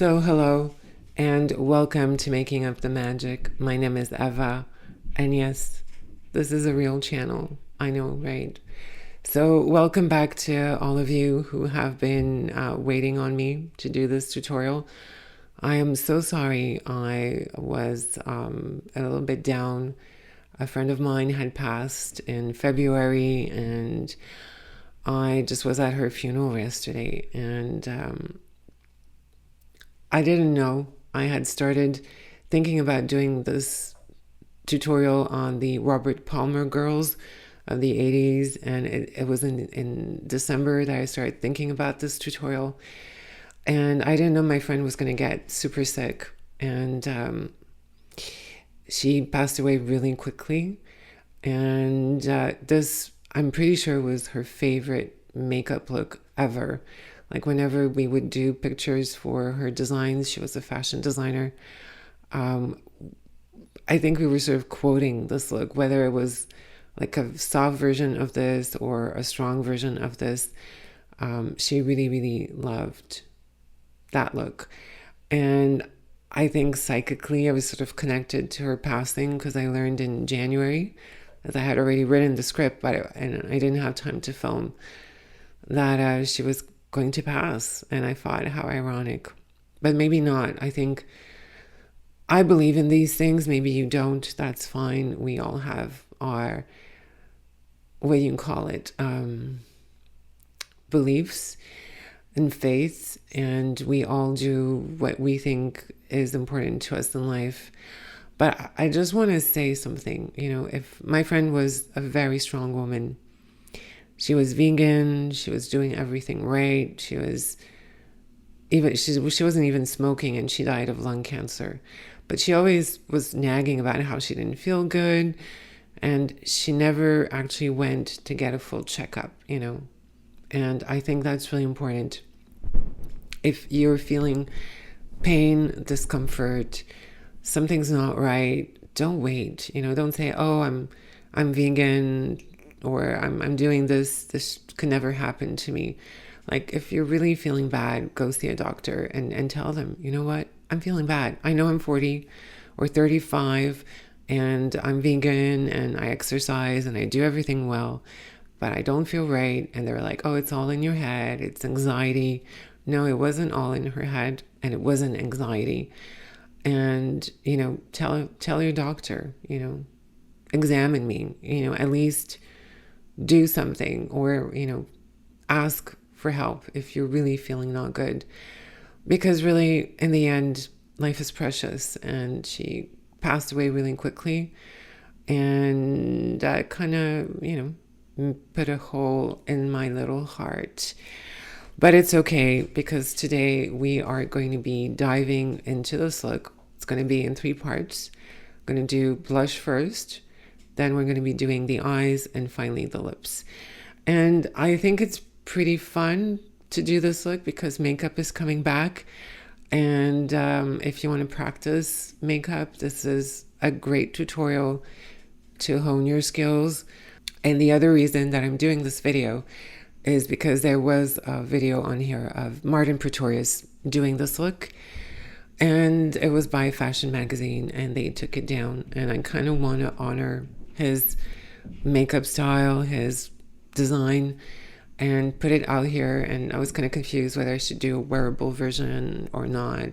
So, hello and welcome to Making Up the Magic. My name is Eva, and yes, this is a real channel. I know, right? So, welcome back to all of you who have been waiting on me to do this tutorial. I am so sorry I was a little bit down. A friend of mine had passed in February, and I just was at her funeral yesterday, and I didn't know. I had started thinking about doing this tutorial on the Robert Palmer girls of the 80s, and it was in December that I started thinking about this tutorial. And I didn't know my friend was going to get super sick, and she passed away really quickly. And this, I'm pretty sure, was her favorite makeup look ever. Like whenever we would do pictures for her designs, she was a fashion designer. I think we were sort of quoting this look, whether it was like a soft version of this or a strong version of this. She really, really loved that look. And I think psychically I was sort of connected to her passing because I learned in January, as I had already written the script, and I didn't have time to film, that she was going to pass. And I thought, how ironic. But maybe not. I believe in these things. Maybe you don't. That's fine. We all have our, what you can call it, beliefs and faiths, and we all do what we think is important to us in life. But I just want to say something. If my friend was a very strong woman, she was vegan, she was doing everything right, she wasn't even smoking, and she died of lung cancer. But she always was nagging about how she didn't feel good, and she never actually went to get a full checkup, And I think that's really important. If you're feeling pain, discomfort, something's not right, don't wait. Don't say, "Oh, I'm vegan," or I'm doing this could never happen to me. Like, if you're really feeling bad, go see a doctor and tell them, you know what, I'm feeling bad. I know I'm 40 or 35 and I'm vegan and I exercise and I do everything well, but I don't feel right. And they're like, "Oh, it's all in your head. It's anxiety." No, it wasn't all in her head, and it wasn't anxiety. And, tell your doctor, examine me, at least do something, or, ask for help if you're really feeling not good. Because really, in the end, life is precious, and she passed away really quickly. And that kind of, put a hole in my little heart. But it's okay, because today we are going to be diving into this look. It's going to be in 3 parts. I'm going to do blush first, then we're going to be doing the eyes, and finally the lips. And I think it's pretty fun to do this look because makeup is coming back. And if you want to practice makeup, this is a great tutorial to hone your skills. And the other reason that I'm doing this video is because there was a video on here of Martin Pretorius doing this look, and it was by Fashion Magazine, and they took it down. And I kind of want to honor his makeup style, his design, and put it out here. And I was kind of confused whether I should do a wearable version or not.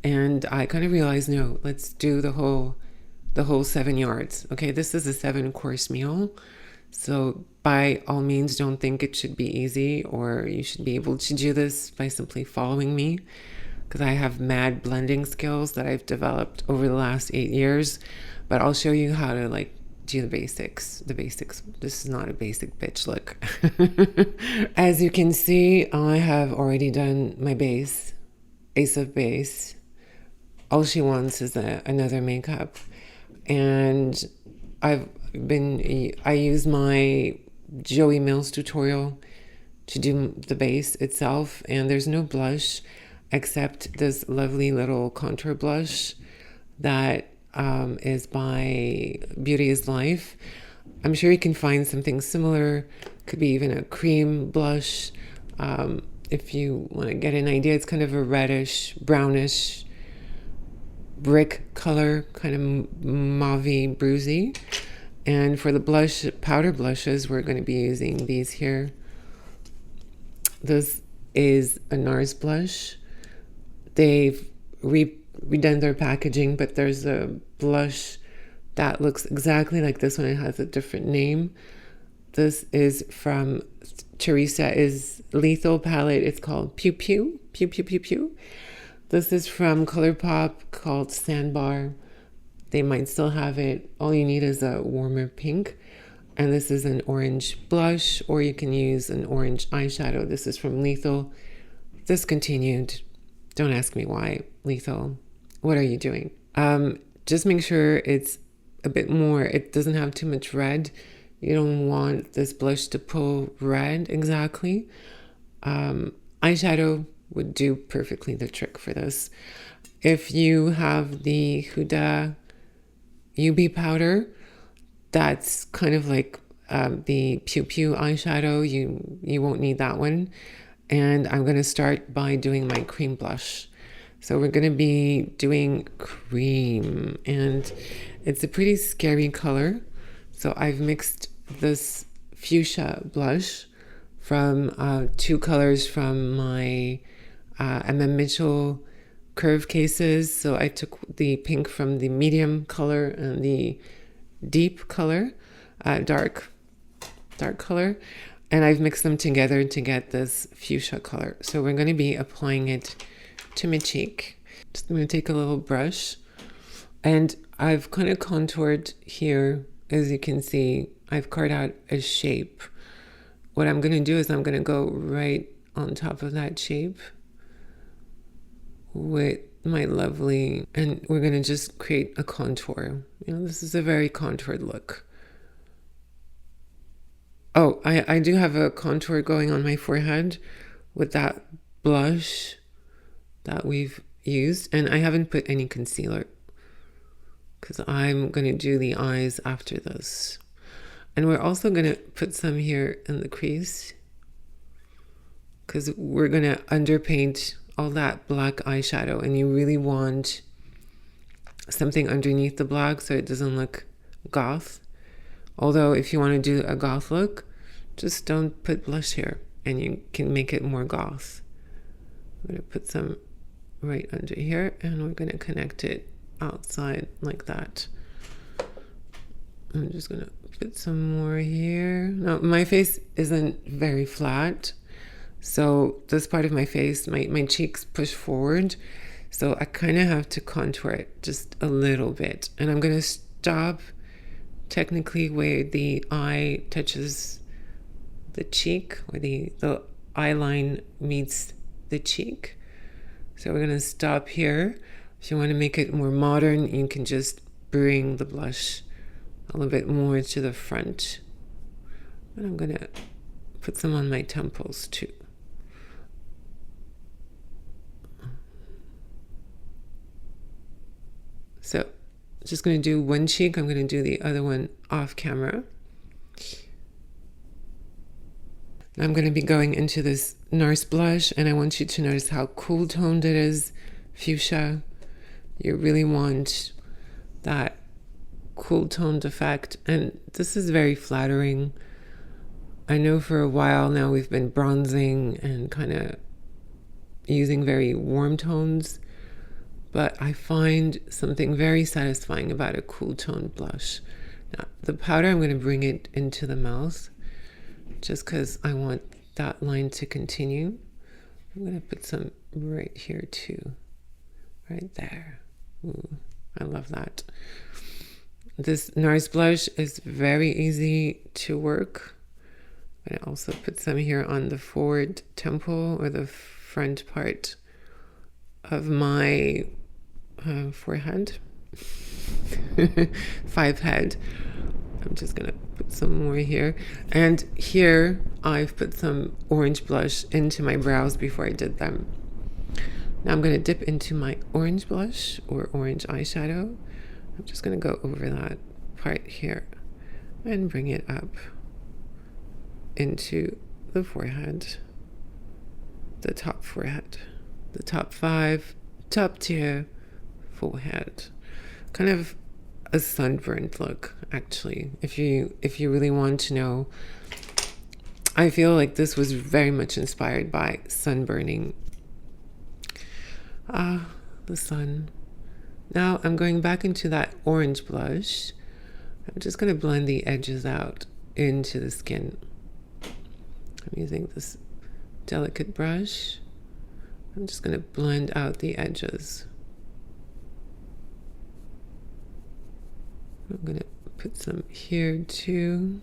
And I kind of realized, no, let's do the whole 7 yards. Okay, this is a 7-course meal. So by all means, don't think it should be easy, or you should be able to do this by simply following me, because I have mad blending skills that I've developed over the last 8 years. But I'll show you how to do the basics. This is not a basic bitch look. As you can see, I have already done my base, Ace of Base. All she wants is another makeup. And I use my Joey Mills tutorial to do the base itself, and there's no blush except this lovely little contour blush that is by Beauty is Life. I'm sure you can find something similar. Could be even a cream blush. if you want to get an idea, it's kind of a reddish, brownish brick color, kind of mauvey, bruisey. And for the blush, powder blushes, we're going to be using these here. This is a Nars blush. They've redone their packaging, but there's a blush that looks exactly like this one. It has a different name. This is from Theresa's Lethal Palette. It's called Pew Pew. Pew Pew Pew Pew. This is from ColourPop called Sandbar. They might still have it. All you need is a warmer pink. And this is an orange blush, or you can use an orange eyeshadow. This is from Lethal. Discontinued. Don't ask me why. Lethal. What are you doing? Just make sure it's a bit more. It doesn't have too much red. You don't want this blush to pull red exactly. Eyeshadow would do perfectly the trick for this. If you have the Huda UB powder, that's kind of like the Pew Pew eyeshadow. You won't need that one. And I'm going to start by doing my cream blush. So we're going to be doing cream, and it's a pretty scary color. So I've mixed this fuchsia blush from 2 colors from my M. Mitchell curve cases. So I took the pink from the medium color and the deep color, dark color, and I've mixed them together to get this fuchsia color. So we're going to be applying it to my cheek. Just I'm going to take a little brush, and I've kind of contoured here. As you can see, I've carved out a shape. What I'm going to do is I'm going to go right on top of that shape with my lovely, and we're going to just create a contour. You know, this is a very contoured look. Oh, I do have a contour going on my forehead with that blush that we've used, and I haven't put any concealer because I'm going to do the eyes after this. And we're also going to put some here in the crease because we're going to underpaint all that black eyeshadow, and you really want something underneath the black so it doesn't look goth. Although if you want to do a goth look, just don't put blush here and you can make it more goth. I'm going to put some right under here, and we're going to connect it outside like that. I'm just going to put some more here. Now, my face isn't very flat, so this part of my face, my cheeks push forward, so I kind of have to contour it just a little bit. And I'm going to stop technically where the eye touches the cheek, or the eye line meets the cheek. So we're going to stop here. If you want to make it more modern, you can just bring the blush a little bit more to the front. And I'm going to put some on my temples too. So just going to do one cheek. I'm going to do the other one off camera. I'm going to be going into this Nars blush, and I want you to notice how cool toned it is. Fuchsia. You really want that cool toned effect, and this is very flattering. I know for a while now we've been bronzing and kind of using very warm tones, but I find something very satisfying about a cool toned blush. Now, the powder, I'm going to bring it into the mouth just because I want that line to continue. I'm going to put some right here too, right there. Ooh, I love that. This Nars blush is very easy to work. I'm going to also put some here on the forward temple, or the front part of my forehead. 5 head. I'm just going to put some more here. And here I've put some orange blush into my brows before I did them. Now I'm going to dip into my orange blush or orange eyeshadow. I'm just going to go over that part here and bring it up into the forehead. the top forehead, the top 5, top tier forehead. Kind of a sunburned look, actually. If you really want to know, I feel like this was very much inspired by sunburning. The sun. Now I'm going back into that orange blush. I'm just going to blend the edges out into the skin. I'm using this delicate brush. I'm just going to blend out the edges. I'm going to put some here too.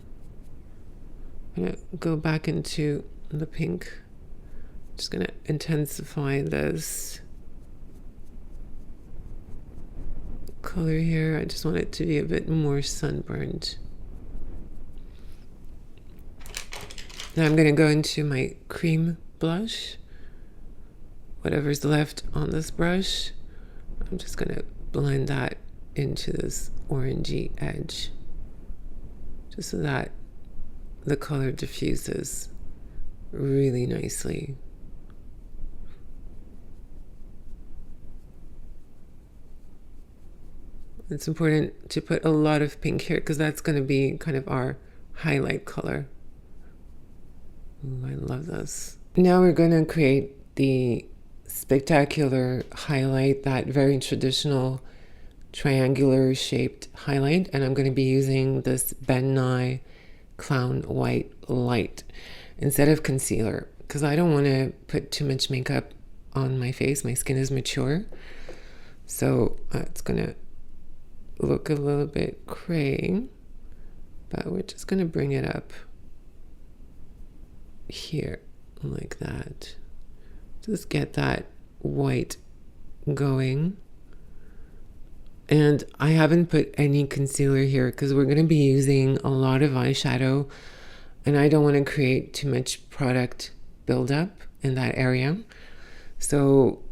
I'm going to go back into the pink. Just going to intensify this color here. I just want it to be a bit more sunburned. Now I'm going to go into my cream blush. Whatever's left on this brush, I'm just going to blend that into this orangey edge, just so that the color diffuses really nicely. It's important to put a lot of pink here because that's going to be kind of our highlight color. Ooh, I love this. Now we're going to create the spectacular highlight, that very traditional triangular shaped highlight, and I'm going to be using this Ben Nye Clown White Light instead of concealer because I don't want to put too much makeup on my face. My skin is mature, so it's going to look a little bit cray, but we're just going to bring it up here like that. Just get that white going. And I haven't put any concealer here because we're going to be using a lot of eyeshadow and I don't want to create too much product buildup in that area. So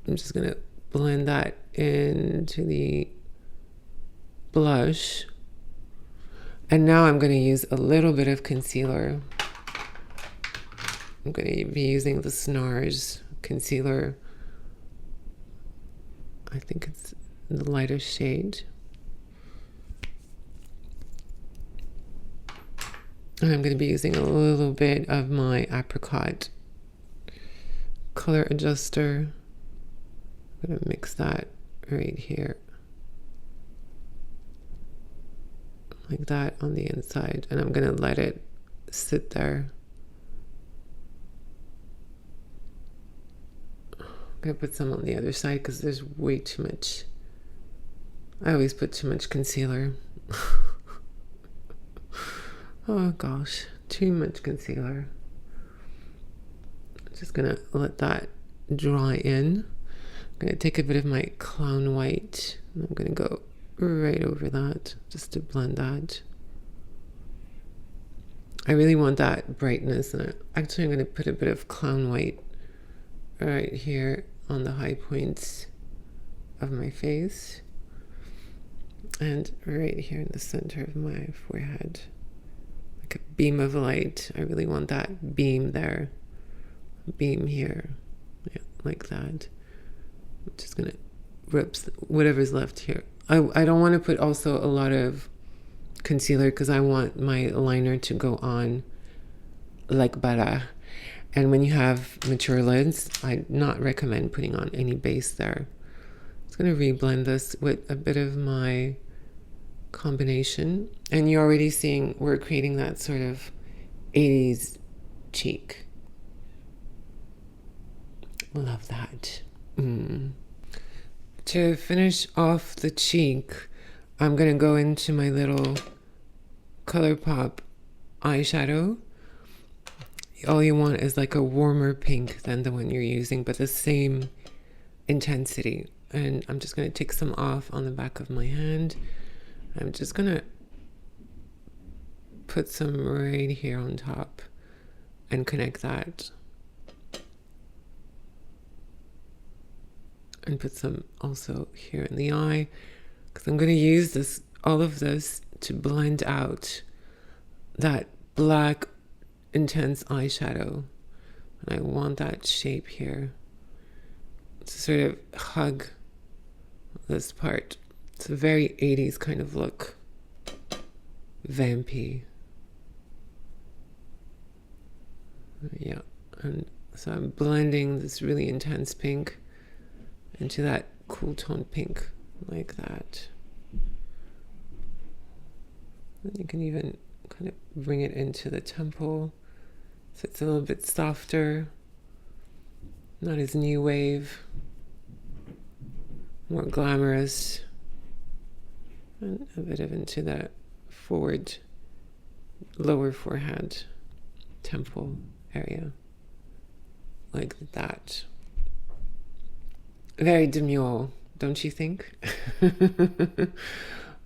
I'm just going to blend that into the blush. And now I'm going to use a little bit of concealer. I'm going to be using the Nars concealer. I think it's the lighter shade. And I'm going to be using a little bit of my apricot color adjuster. I'm going to mix that right here. Like that on the inside. And I'm going to let it sit there. I'm going to put some on the other side because there's way too much. I always put too much concealer. Oh gosh, too much concealer. I'm just going to let that dry in. I'm going to take a bit of my Clown White and I'm going to go right over that just to blend that. I really want that brightness, and I'm going to put a bit of Clown White right here on the high points of my face and right here in the center of my forehead, like a beam of light. I really want that beam there, beam here, yeah, like that. I'm just gonna rip whatever's left here. I don't want to put also a lot of concealer because I want my liner to go on like butter. And when you have mature lids, I not recommend putting on any base there. I'm just going to reblend this with a bit of my combination. And you're already seeing we're creating that sort of 80s cheek. Love that. To finish off the cheek, I'm going to go into my little ColourPop eyeshadow. All you want is like a warmer pink than the one you're using, but the same intensity. And I'm just going to take some off on the back of my hand. I'm just going to put some right here on top and connect that. And put some also here in the eye, because I'm going to use all of this to blend out that black intense eyeshadow. And I want that shape here to sort of hug this part. It's a very 80s kind of look. Vampy. Yeah. And so I'm blending this really intense pink into that cool tone pink, like that. And you can even kind of bring it into the temple so it's a little bit softer, not as new wave, more glamorous, and a bit of into that forward, lower forehead, temple area, like that. Very demure, don't you think?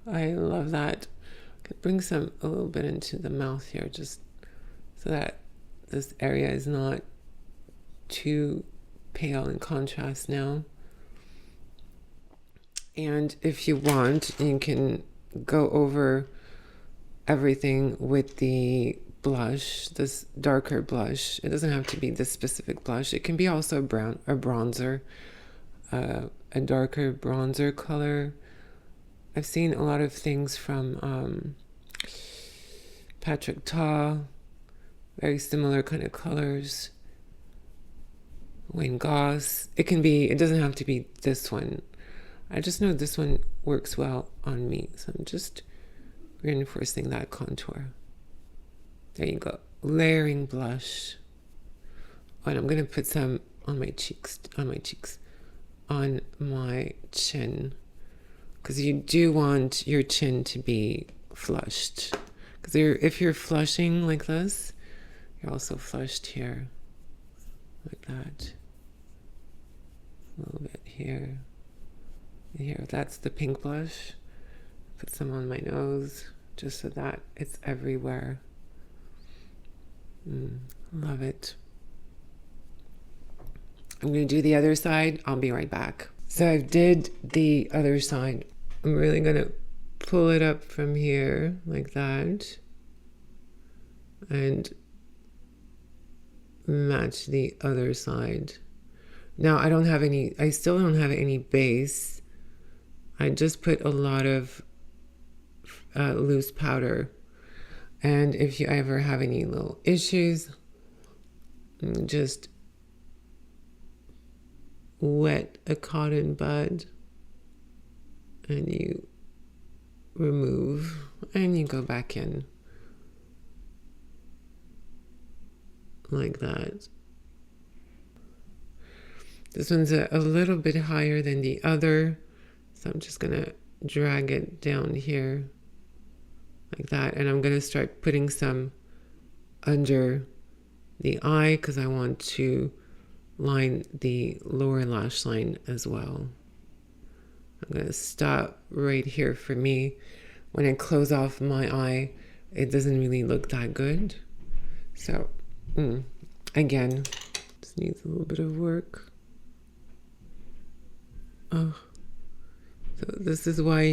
I love that. Could bring a little bit into the mouth here, just so that this area is not too pale in contrast now. And if you want, you can go over everything with the blush, this darker blush. It doesn't have to be this specific blush. It can be also a bronzer, a darker bronzer color. I've seen a lot of things from Patrick Ta, very similar kind of colors. Wayne Goss. It doesn't have to be this one. I just know this one works well on me. So I'm just reinforcing that contour. There you go. Layering blush. And I'm going to put some on my cheeks, on my chin. Because you do want your chin to be flushed. Because if you're flushing like this, you're also flushed here. Like that. A little bit here. Here, that's the pink blush. Put some on my nose, just so that it's everywhere. Love it. I'm going to do the other side. I'll be right back. So I did the other side. I'm really going to pull it up from here like that and match the other side. Now I still don't have any base. I just put a lot of loose powder. And if you ever have any little issues, just wet a cotton bud and you remove and you go back in like that. This one's a little bit higher than the other, so I'm just gonna drag it down here like that, and I'm gonna start putting some under the eye because I want to line the lower lash line as well. I'm gonna stop right here. For me, when I close off my eye, it doesn't really look that good. So again, just needs a little bit of work. Oh, so this is why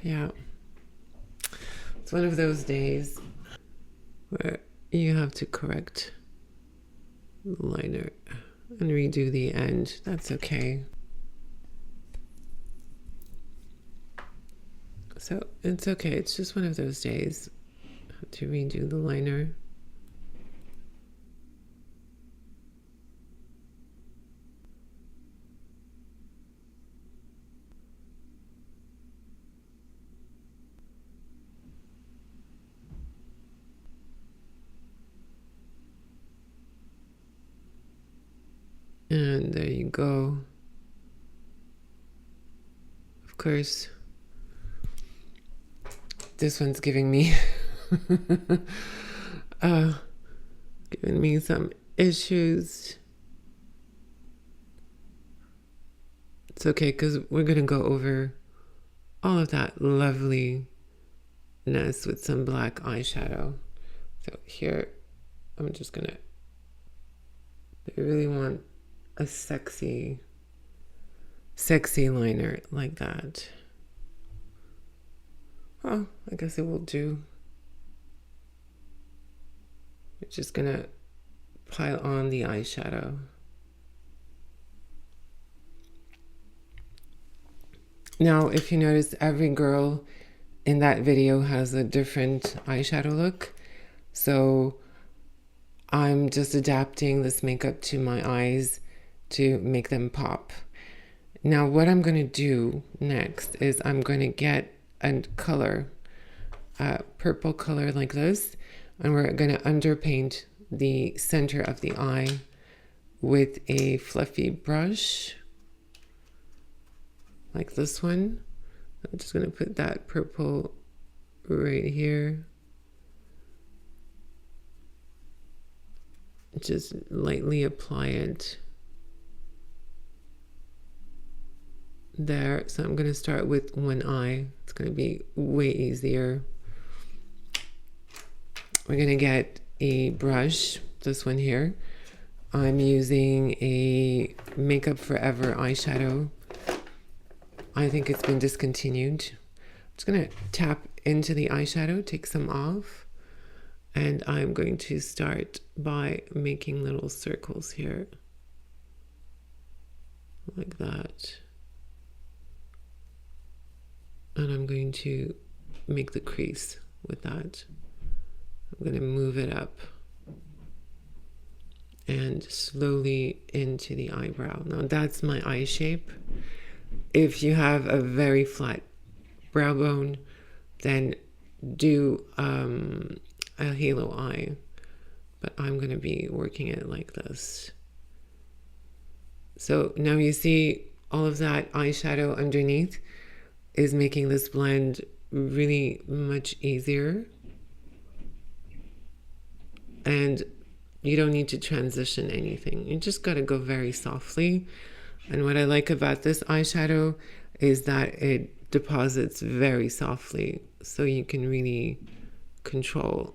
yeah, it's one of those days where you have to correct the liner and redo the end. That's okay. So it's okay. It's just one of those days. I have to redo the liner. And there you go. Of course, this one's giving me giving me some issues. It's okay because we're gonna go over all of that loveliness with some black eyeshadow. So here, I'm just gonna, I really want a sexy liner like that. Oh, I guess it will do. Just gonna pile on the eyeshadow. Now, if you notice, every girl in that video has a different eyeshadow look. So I'm just adapting this makeup to my eyes to make them pop. Now, what I'm going to do next is I'm going to get a color, a purple color like this, and we're going to underpaint the center of the eye with a fluffy brush like this one. I'm just going to put that purple right here. Just lightly apply it there. So I'm going to start with one eye. It's going to be way easier. We're going to get a brush, this one here. I'm using a Makeup Forever eyeshadow. I think it's been discontinued. I'm just going to tap into the eyeshadow, take some off, and I'm going to start by making little circles here, like that. And I'm going to make the crease with that. I'm going to move it up and slowly into the eyebrow. Now that's my eye shape. If you have a very flat brow bone, then do a halo eye, but I'm going to be working it like this. So now you see all of that eyeshadow underneath is making this blend really much easier, and you don't need to transition anything. You just got to go very softly. And what I like about this eyeshadow is that it deposits very softly, so you can really control.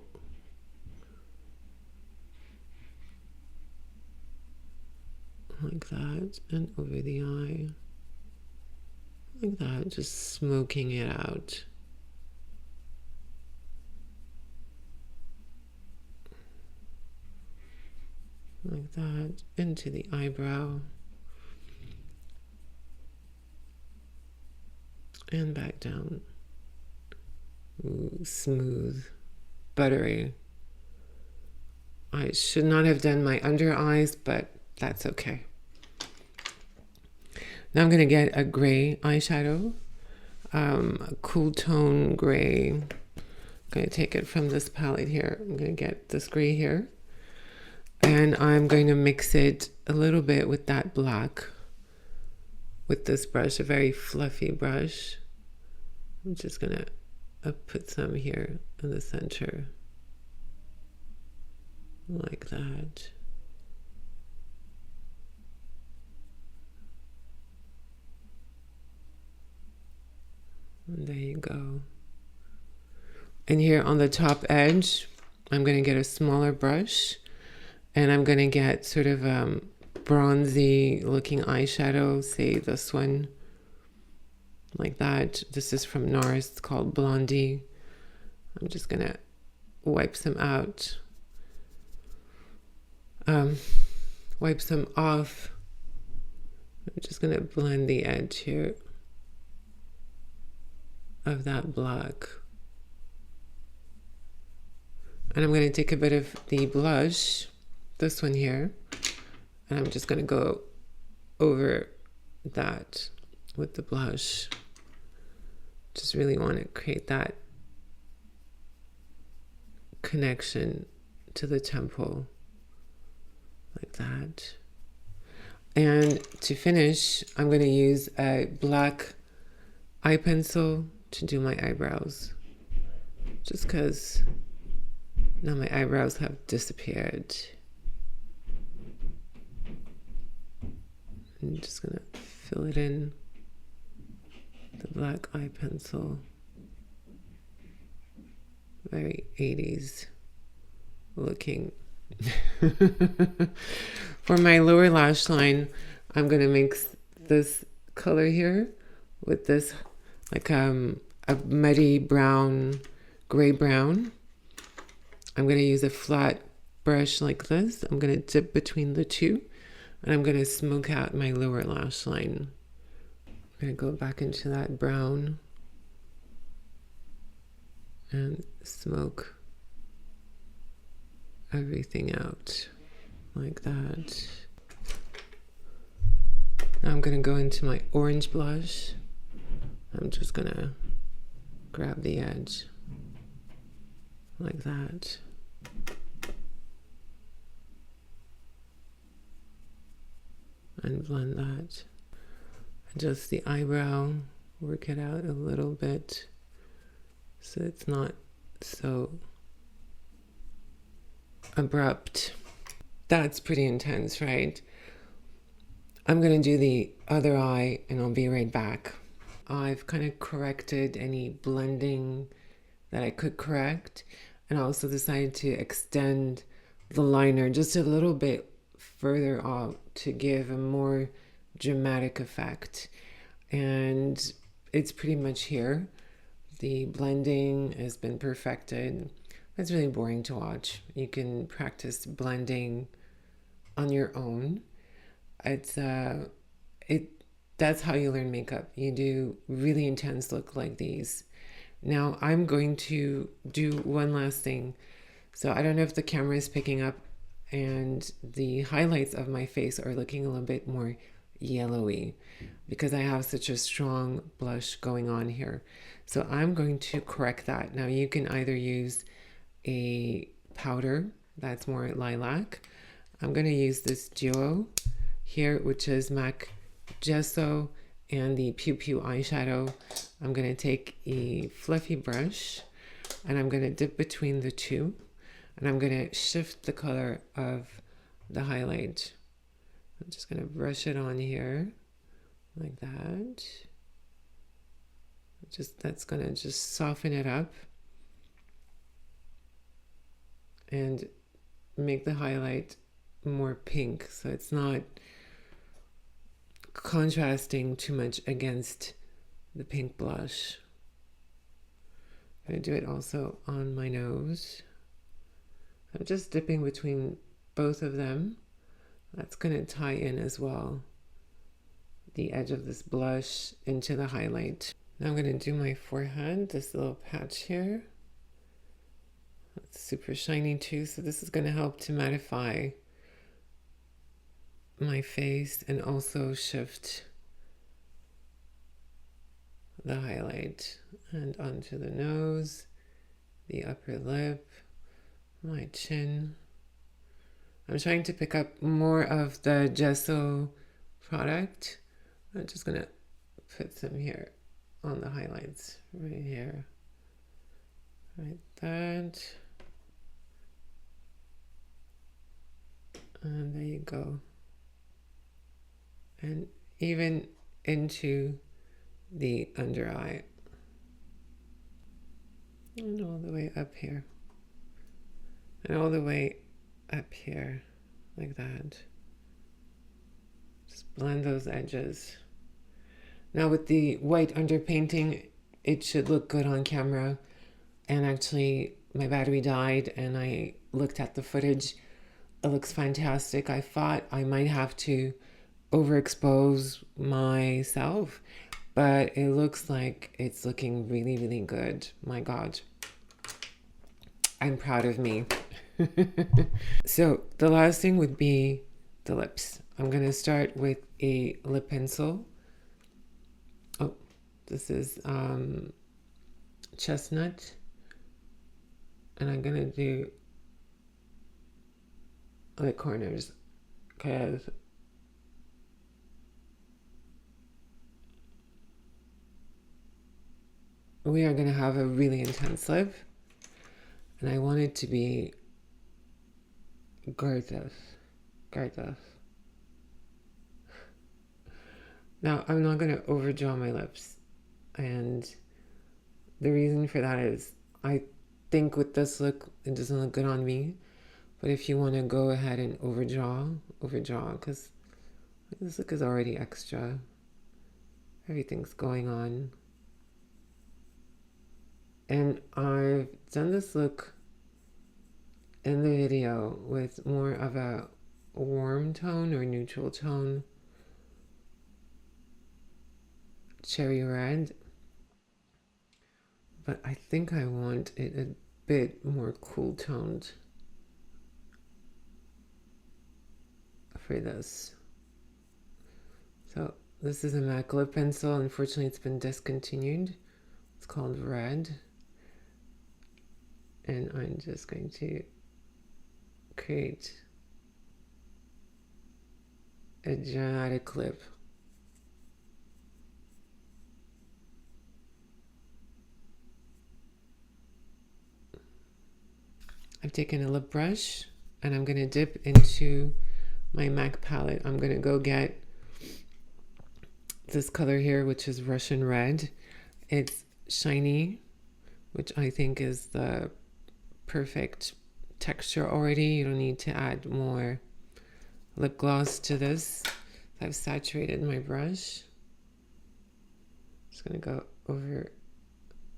Like that, and over the eye. Like that, just smoking it out. Like that, into the eyebrow. And back down. Ooh, smooth, buttery. I should not have done my under eyes, but that's okay. Now I'm going to get a gray eyeshadow, a cool tone gray. I'm going to take it from this palette here. I'm going to get this gray here. And I'm going to mix it a little bit with that black with this brush, a very fluffy brush. I'm just going to put some here in the center. Like that. And there you go. And here on the top edge, I'm going to get a smaller brush, and I'm going to get sort of bronzy looking eyeshadow, say this one, like that. This is from Nars, it's called Blondie. I'm just going to wipe some out, wipe some off. I'm just going to blend the edge here of that black. And I'm going to take a bit of the blush, this one here, and I'm just going to go over that with the blush. Just really want to create that connection to the temple, like that. And to finish, I'm going to use a black eye pencil to do my eyebrows, just because now my eyebrows have disappeared. I'm just gonna fill it in, the black eye pencil. Very 80s looking. For my lower lash line, I'm gonna mix this color here with this like a muddy brown, gray brown. I'm going to use a flat brush like this. I'm going to dip between the two, and I'm going to smoke out my lower lash line. I'm going to go back into that brown and smoke everything out like that. Now I'm going to go into my orange blush. I'm just going to grab the edge like that. And blend that. Adjust the eyebrow, work it out a little bit so it's not so abrupt. That's pretty intense, right? I'm gonna do the other eye and I'll be right back. I've kind of corrected any blending that I could correct, and I also decided to extend the liner just a little bit further out to give a more dramatic effect. And it's pretty much here. The blending has been perfected. It's really boring to watch. You can practice blending on your own. That's how you learn makeup. You do really intense look like these. Now I'm going to do one last thing. So I don't know if the camera is picking up, and the highlights of my face are looking a little bit more yellowy because I have such a strong blush going on here. So I'm going to correct that. Now you can either use a powder that's more lilac. I'm going to use this duo here, which is MAC Gesso and the Pew Pew eyeshadow. I'm going to take a fluffy brush and I'm going to dip between the two, and I'm going to shift the color of the highlight. I'm just going to brush it on here like that. That's going to just soften it up and make the highlight more pink, so it's not contrasting too much against the pink blush. I'm going to do it also on my nose. I'm just dipping between both of them. That's going to tie in as well the edge of this blush into the highlight. Now I'm going to do my forehead, this little patch here. It's super shiny too, so this is going to help to mattify my face and also shift the highlight. And onto the nose, the upper lip, my chin. I'm trying to pick up more of the gesso product. I'm just gonna put some here on the highlights, right here, like that. And there you go. And even into the under eye. And all the way up here. And all the way up here, like that. Just blend those edges. Now with the white underpainting, it should look good on camera. And actually, my battery died and I looked at the footage. It looks fantastic. I thought I might have to overexpose myself, but it looks like it's looking really, really good. My God. I'm proud of me. So the last thing would be the lips. I'm going to start with a lip pencil. Oh, this is Chestnut. And I'm going to do the corners because we are going to have a really intense lip. And I want it to be gorgeous. Gorgeous. Now, I'm not going to overdraw my lips. And the reason for that is I think with this look, it doesn't look good on me. But if you want to go ahead and overdraw, because this look is already extra. Everything's going on. And I've done this look in the video with more of a warm tone or neutral tone cherry red, but I think I want it a bit more cool toned for this. So this is a MAC lip pencil. Unfortunately, it's been discontinued. It's called Redd. And I'm just going to create a dramatic lip. I've taken a lip brush and I'm going to dip into my MAC palette. I'm going to go get this color here, which is Russian Red. It's shiny, which I think is the perfect texture already. You don't need to add more lip gloss to this. I've saturated my brush. Just going to go over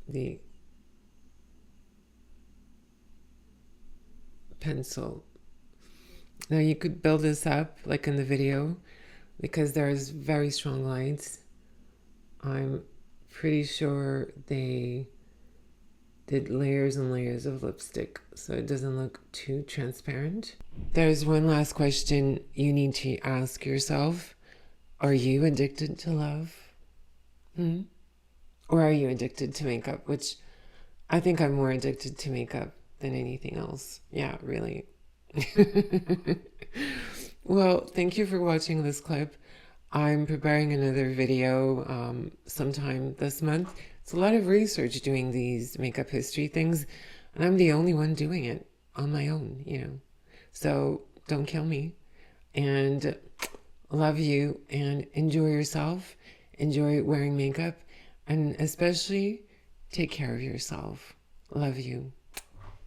the pencil. Now you could build this up like in the video because there's very strong lights. I'm pretty sure they did layers and layers of lipstick so it doesn't look too transparent. There's one last question you need to ask yourself. Are you addicted to love? Or are you addicted to makeup? Which I think I'm more addicted to makeup than anything else. Yeah, really. Well, thank you for watching this clip. I'm preparing another video sometime this month. It's a lot of research doing these makeup history things, and I'm the only one doing it on my own, you know. So don't kill me, and love you, and enjoy yourself. Enjoy wearing makeup, and especially take care of yourself. Love you.